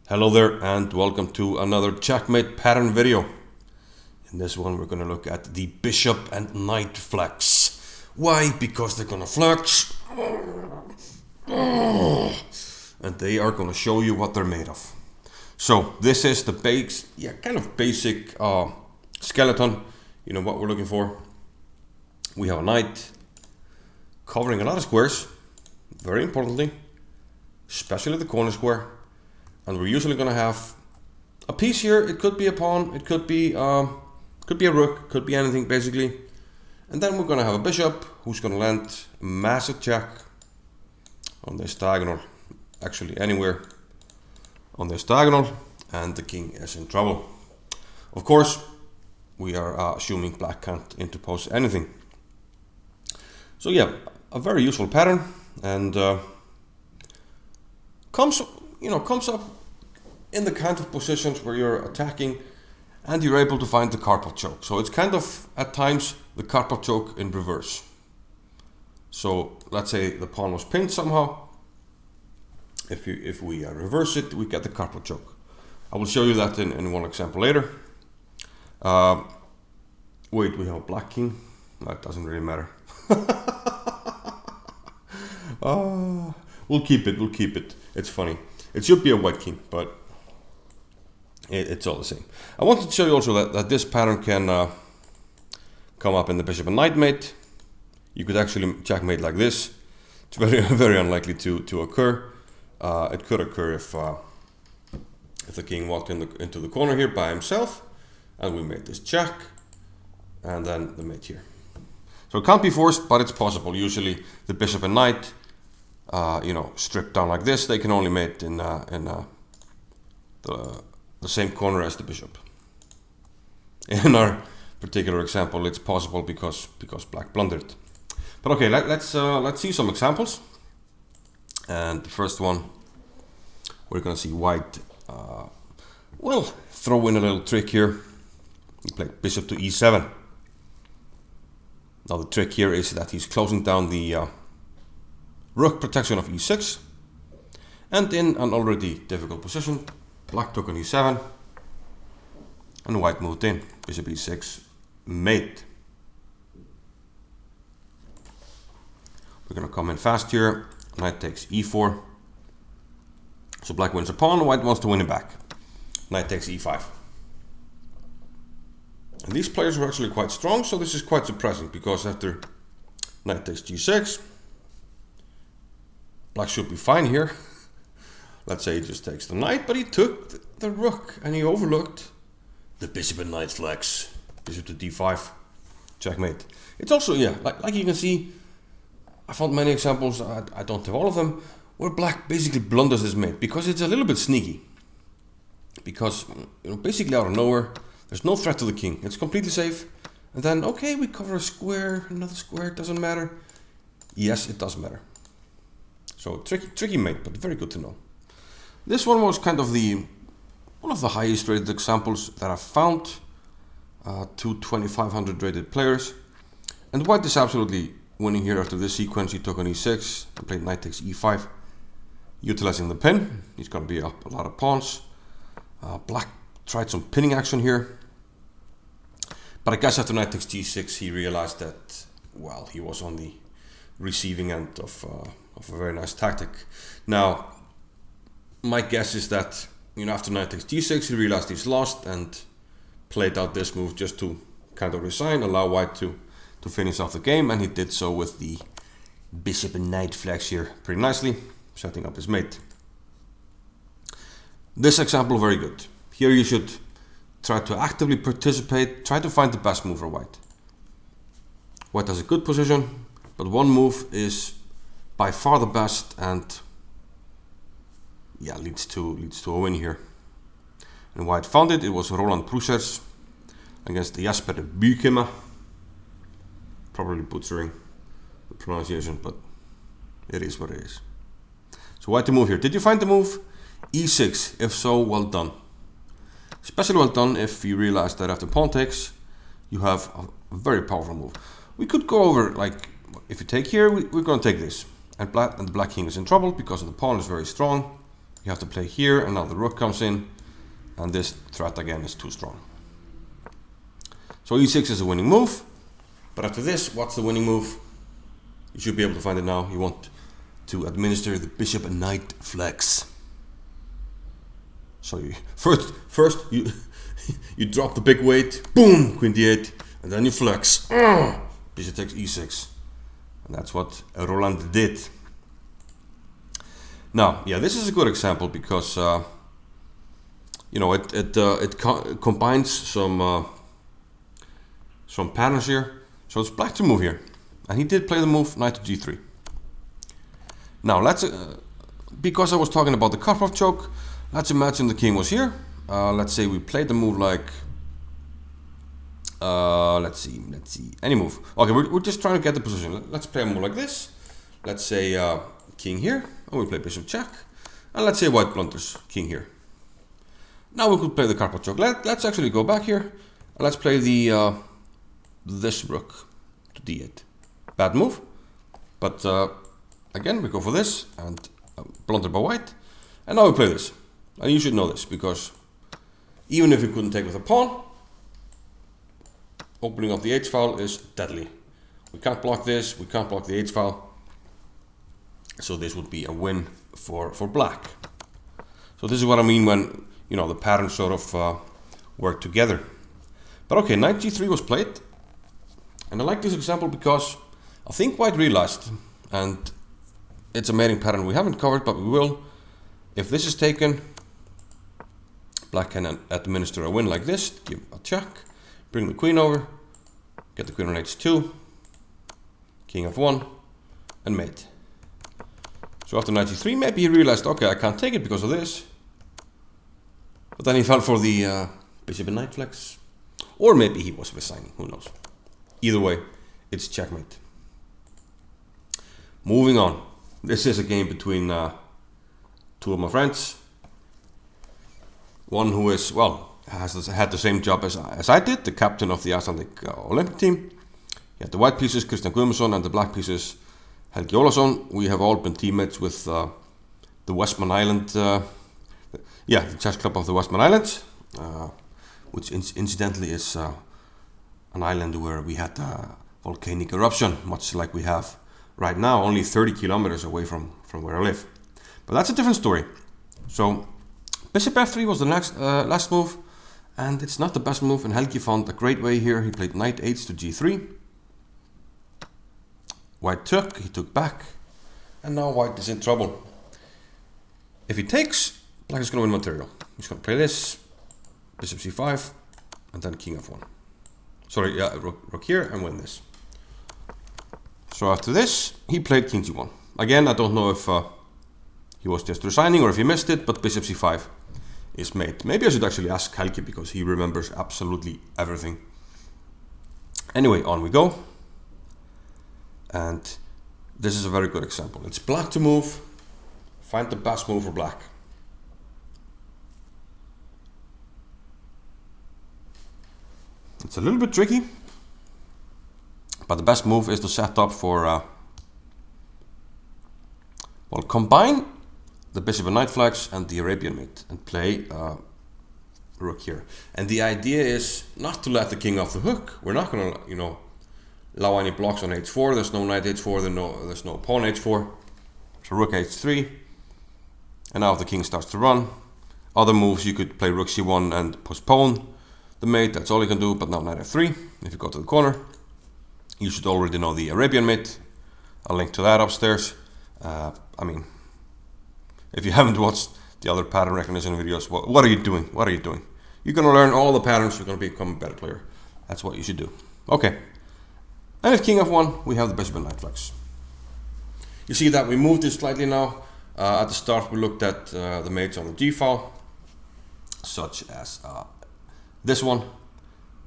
Hello there and welcome to another Checkmate pattern video. In this one we're going to look at the bishop and knight flex. Why? Because they're going to flex and they are going to show you what they're made of. So this is the kind of basic skeleton, you know what we're looking for. We have a knight covering a lot of squares, very importantly, especially the corner square. And we're usually going to have a piece here. It could be a pawn, it could be a rook, could be anything basically. And then we're going to have a bishop who's going to land a massive check on this diagonal, actually anywhere on this diagonal, and the king is in trouble. Of course, we are assuming black can't interpose anything. So yeah, a very useful pattern, and comes up in the kind of positions where you're attacking and you're able to find the carpal choke. So it's kind of at times the carpal choke in reverse. So let's say the pawn was pinned somehow. If we reverse it, we get the carpal choke. I will show you that in one example later. Wait, we have a black king. That doesn't really matter. We'll keep it. It's funny. It should be a white king, but it's all the same. I wanted to show you also that this pattern can come up in the bishop and knight mate. You could actually checkmate like this. It's very, very unlikely to occur. It could occur if the king walked into the corner here by himself, and we made this check, and then the mate here. So it can't be forced, but it's possible. Usually the bishop and knight, stripped down like this, they can only mate in the same corner as the bishop. In our particular example, it's possible because black blundered. But okay, let's see some examples. And the first one, we're going to see white. Throw in a little trick here. He played bishop to e7. Now the trick here is that he's closing down the rook protection of e6, and in an already difficult position, black took on e7, and white moved in, bishop e6, mate. We're going to come in fast here, knight takes e4, so black wins a pawn, white wants to win it back, knight takes e5. And these players were actually quite strong, so this is quite surprising, because after knight takes g6, black should be fine here. Let's say he just takes the knight, but he took the rook and he overlooked the bishop and knight flex. Bishop to d5, checkmate. It's also, like you can see, I found many examples, I don't have all of them, where black basically blunders this mate, because it's a little bit sneaky. Because, basically out of nowhere, there's no threat to the king, it's completely safe. And then, okay, we cover a square, another square, it doesn't matter. Yes, it does matter. So tricky mate, but very good to know. This one was kind of one of the highest rated examples that I found. 2500 rated players, and white is absolutely winning here after this sequence. He took on e6 and played knight takes e5, utilizing the pin. He's going to be up a lot of pawns. Black tried some pinning action here, but I guess after knight takes g6 he realized that, well, he was on the receiving end of a very nice tactic. Now, my guess is that, after knight takes g6, he realized he's lost and played out this move just to kind of resign, allow white to finish off the game, and he did so with the bishop and knight flex here pretty nicely, setting up his mate. This example, very good. Here you should try to actively participate, try to find the best move for white. White has a good position, but one move is by far the best, and leads to a win here. And white found it. It was Roland Prussers against Jasper Bukema. Probably butchering the pronunciation, but it is what it is. So white to move here. Did you find the move? e6. If so, well done. Especially well done if you realize that after pawn takes, you have a very powerful move. We could go over, like, if you take here, we're going to take this. And the black king is in trouble because the pawn is very strong. You have to play here, and now the rook comes in, and this threat again is too strong. So e6 is a winning move, but after this, what's the winning move? You should be able to find it now. You want to administer the bishop and knight flex. So you first you you drop the big weight, boom, queen d8, and then you flex. Bishop takes e6, and that's what Roland did. Now, yeah, this is a good example because you know it combines some patterns here. So it's black to move here, and he did play the move knight to g3. Now let's because I was talking about the Karpov choke, let's imagine the king was here. Let's say we played the move like let's see any move. Okay, we're just trying to get the position. Let's play a move like this. Let's say king here, and we play bishop check, and let's say white blunders king here. Now we could play the Karpov choke. Let's actually go back here, and let's play the this rook to d8. Bad move, but again we go for this and blunder by white, and now we play this. And you should know this because even if you couldn't take with a pawn, opening up the h-file is deadly. We can't block this, we can't block the h-file. So this would be a win for black. So this is what I mean when, you know, the patterns sort of work together. But okay, knight g3 was played. And I like this example because I think white realized, and it's a mating pattern we haven't covered, but we will. If this is taken, black can administer a win like this, give a check, bring the queen over, get the queen on h2, king f1, and mate. So after knight g3, maybe he realized, okay, I can't take it because of this. But then he fell for the bishop and knight flex. Or maybe he was resigning, who knows. Either way, it's checkmate. Moving on. This is a game between two of my friends. One who is, well, has had the same job as I did, the captain of the Icelandic Olympic team. He had the white pieces, Kristján Guðmundsson, and the black pieces, Helgi Ólafsson. We have all been teammates with the Westman Island, the chess club of the Westman Islands, which incidentally is an island where we had a volcanic eruption, much like we have right now, only 30 kilometers away from where I live. But that's a different story. So bishop f3 was the next last move, and it's not the best move, and Helgi found a great way here. He played knight h to g3. White took, he took back, and now white is in trouble. If he takes, black is going to win material. He's going to play this, bishop c5, and then king f1. Sorry, yeah, rook here, and win this. So after this, he played king g1. Again, I don't know if he was just resigning or if he missed it, but bishop c5 is made. Maybe I should actually ask Helgi because he remembers absolutely everything. Anyway, on we go. And this is a very good example. It's black to move. Find the best move for black. It's a little bit tricky, but the best move is to set up for, well, combine the bishop and knight flags and the Arabian mate and play rook here. And the idea is not to let the king off the hook. We're not going to, you know, allow any blocks on h4. There's no knight h4, there's no pawn h4. So rook h3. And now if the king starts to run, other moves you could play rook c1 and postpone the mate. That's all you can do, but now knight f3. If you go to the corner, you should already know the Arabian mate. I'll link to that upstairs. I mean, if you haven't watched the other pattern recognition videos, what are you doing? What are you doing? You're going to learn all the patterns. You're going to become a better player. That's what you should do. Okay. And if king f1, we have the bishop and knight flags. You see that we moved it slightly now. At the start, we looked at the mates on the g file, such as this one.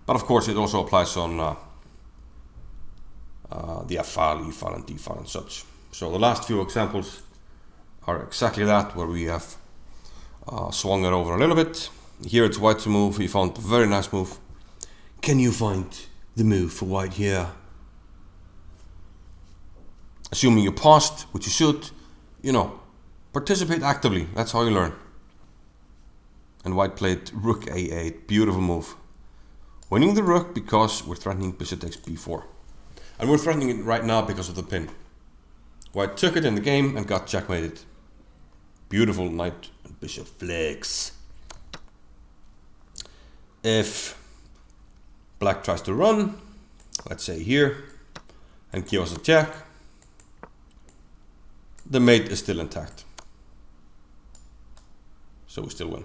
But of course, it also applies on the f file, e file, and d file, and such. So the last few examples are exactly that, where we have swung it over a little bit. Here it's white to move. He found a very nice move. Can you find the move for white here? Assuming you paused, which you should, you know, Participate actively, that's how you learn. And white played rook a8, beautiful move. Winning the rook because we're threatening bishop takes b4. And we're threatening it right now because of the pin. White took it in the game and got checkmated. Beautiful knight and bishop flex. If black tries to run, let's say here, and give us a check, the mate is still intact. So we still win.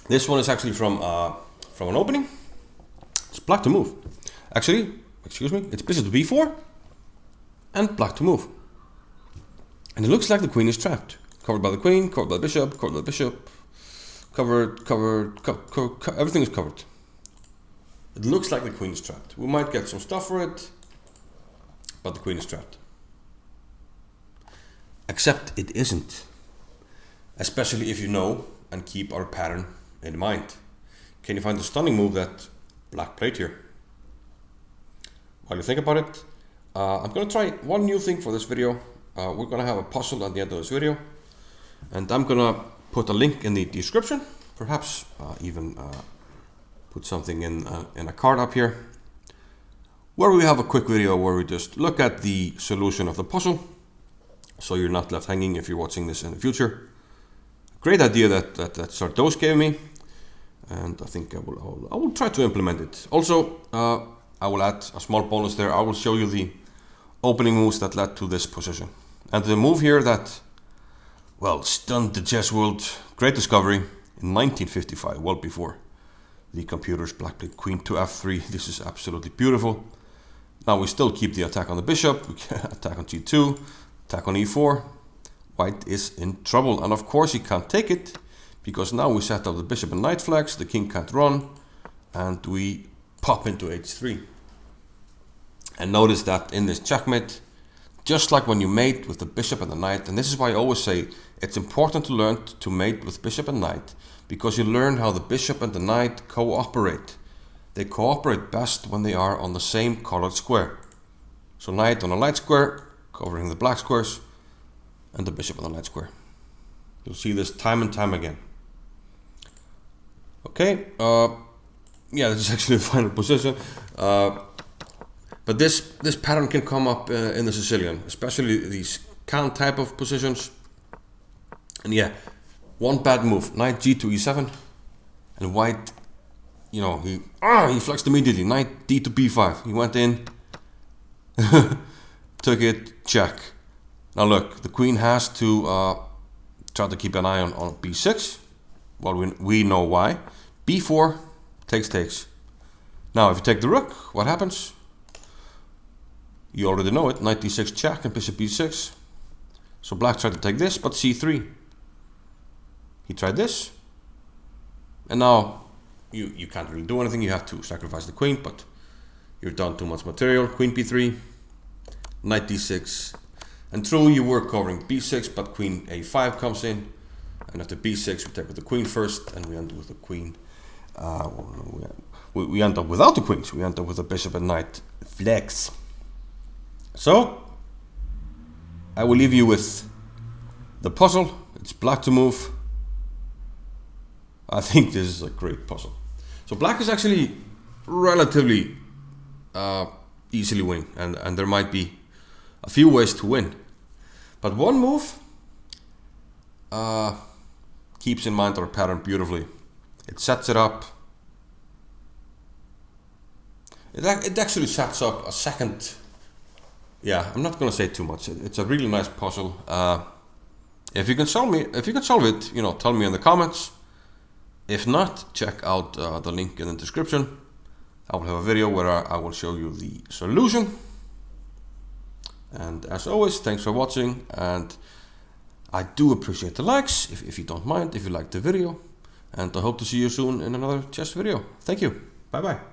This one is actually from an opening. It's black to move. Actually, excuse me, it's bishop to b4 and black to move. And it looks like the queen is trapped. Covered by the queen, covered by the bishop, covered by the bishop. Covered, everything is covered. It looks like the queen is trapped. We might get some stuff for it, but the queen is trapped. Except it isn't. Especially if you know and keep our pattern in mind. Can you find the stunning move that black played here? While you think about it, I'm going to try one new thing for this video. We're going to have a puzzle at the end of this video. And I'm going to put a link in the description. Perhaps even put something in a card up here. Where we have a quick video where we just look at the solution of the puzzle. So you're not left hanging if you're watching this in the future. Great idea that Sardos gave me. And I think I will try to implement it. Also, I will add a small bonus there. I will show you the opening moves that led to this position. And the move here that, well, stunned the chess world, great discovery in 1955, well before the computers. Black played queen to f3. This is absolutely beautiful. Now we still keep the attack on the bishop, we can attack on g2, attack on e4. White is in trouble, and of course he can't take it, because now we set up the bishop and knight flags, the king can't run, and we pop into h3. And notice that in this checkmate, just like when you mate with the bishop and the knight, and this is why I always say it's important to learn to mate with bishop and knight, because you learn how the bishop and the knight cooperate. They cooperate best when they are on the same colored square. So knight on a light square, covering the black squares, and the bishop on the light square. You'll see this time and time again. Okay, yeah, this is actually the final position. But this pattern can come up in the Sicilian, especially these count type of positions. And yeah, one bad move, knight g to e7, and white, you know, he flexed immediately, knight d to b5. He went in, took it, check. Now look, the queen has to try to keep an eye on b6. Well, we know why. b4 takes. Now if you take the rook, what happens? You already know it, knight d6 check and bishop b6. So black tried to take this, but c3. He tried this. And now you can't really do anything, you have to sacrifice the queen, but you're down too much material. Queen b3, knight d6. And true, you were covering b6, but queen a5 comes in. And after b6, we take with the queen first, and we end with the queen. We end up without the queens, we end up with the bishop and knight flex. So, I will leave you with the puzzle. It's black to move. I think this is a great puzzle. So black is actually relatively easily winning, and there might be a few ways to win. But one move keeps in mind our pattern beautifully. It sets it up. It actually sets up a second. Yeah, I'm not gonna say too much. It's a really nice puzzle. If you can solve it, you know, tell me in the comments. If not, check out the link in the description. I will have a video where I will show you the solution. And as always, thanks for watching, and I do appreciate the likes, if you don't mind, if you liked the video. And I hope to see you soon in another chess video. Thank you. Bye bye.